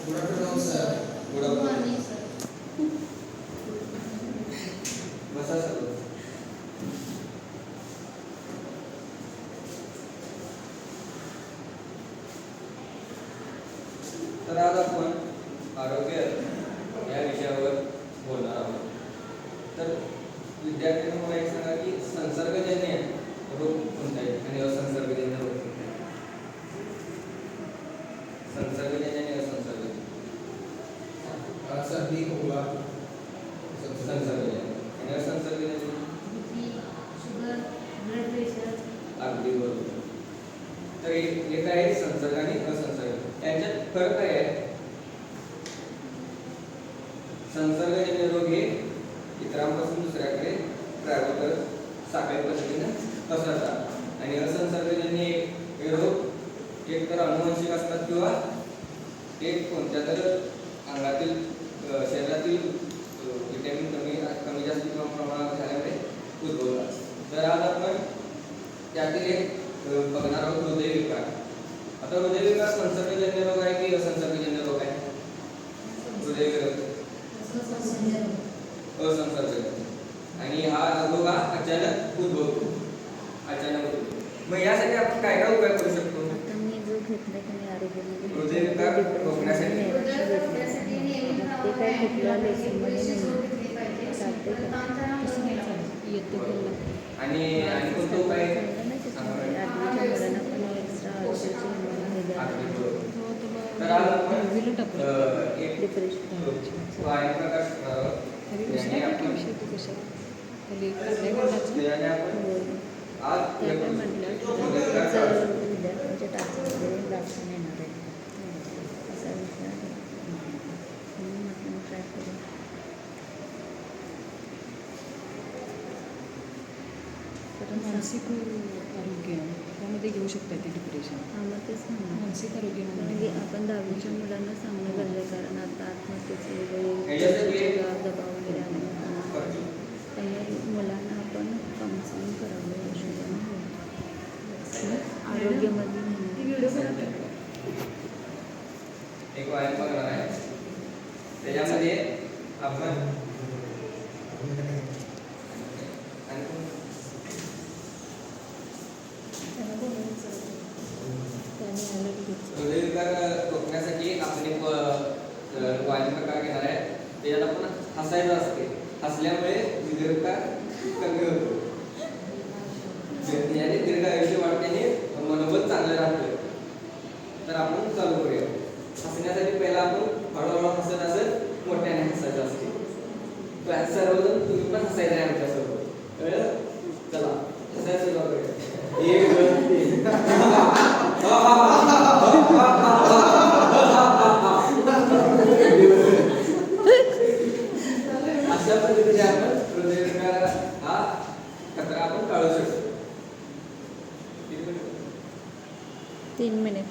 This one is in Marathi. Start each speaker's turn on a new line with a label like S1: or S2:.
S1: Good afternoon sir.
S2: Good afternoon.
S3: Morning sir.
S2: बसा सर. तर आज आपण आरोग्य या विषयावर बोलणार आहोत. तर विद्यार्थ्यांना मला एक सांगा की संसर्गजन्य रोग कोणते आहेत आणि असंसर्गजन्य रोग कोणते आहेत? संसर्गजन्य आणि असंसर्गजन्य.
S1: सर्दी खोकला
S2: संसर्गजन्य आणि असंसर्गजन्य.
S3: BP, sugar, blood pressure.
S2: अगदी बरोबर. तर हे काय आहे संसर्ग आणि असंसर्ग यांच्यात फरक काय आहे? संसर्गजन्य रोग हे इतरांपासून दुसऱ्याकडे ट्रॅव्हल करत साखळी पद्धतीने पसरतात आणि असंसर्गजन्य हे रोग एक तर अनुवंशिक असतात किंवा एक कोणत्या तर अंगातील शरीरातील विटॅमिन कमी जास्त किंवा प्रमाणात झाल्यामुळे उद्भवतात. तर आज आपण त्यातील एक बघणार आहोत हृदयविकार. आता हृदयविकार संसर्गजन्य रोग आहे की असंसर्गजन्य रोग आहे? हृदयविकार असंसर्गजन्य आणि हा रोग अचानक उद्भवतो. मग यासाठी आपण काय काय उपाय करू शकतो?
S4: आता मी जो घेतला की नाही आरोग्यामध्ये
S2: हृदयविकार रोखण्यासाठी
S4: ते काय कुठल्या लेसनमध्ये नाही चालते
S2: आणि कोणता उपाय
S4: आठवीच्या मुलांना पण एक्स्ट्रा औषधाची
S2: तर आज आपण एक
S4: डिप्रेशन
S2: व्यायाम प्रकार शिकणार आहोत. ज्याने आपण आज
S4: त्या काय म्हटलं विद्यार्थ्यांच्या टाचमध्ये दाखवून येणार आहे असा विषय आहे म्हणून म्हटलं ट्राय करू. तर
S5: मानसिक आरोग्य त्यामध्ये घेऊ शकता ते डिप्रेशन.
S4: मग तेच म्हणणार
S5: मानसिक आरोग्य
S4: म्हणजे आपण 10वीच्या मुलांना सांगणं गरजेचं आहे कारण आता आत्महत्येचे
S2: ह्याच्यासाठी
S4: वगैरे दबाव वगैरे आले त्यामुळे मुलांना आपण काउन्सिलिंग करावं या हिशोबाने आरोग्यामध्ये
S2: एक व्यायाम करणार आहे. त्याच्यामध्ये आपण हृदयविकार रोखण्यासाठी आपण एक व्यायाम प्रकार घेणार आहे. त्याच्यात आपण हसायचं असते. हसल्यामुळे हृदयविकार कमी होतो. याने दीर्घ आयुष्य वाढण्याने मनोबल चांगलं राहतं. तर आपण चालू करूया. हसण्यासाठी पहिला आपण हळूहळू हसत हसत मोठ्याने हसायचं असते. सर्वजण तुम्ही पण हसायचं आहे आमच्यासोबत. कळलं? चला हसायचं सुरुवात करूया. 1 2 3 अशा पद्धतीने आपण हृदयविकार हा खतरा आपण टाळू शकतो.
S4: 3 मिनिट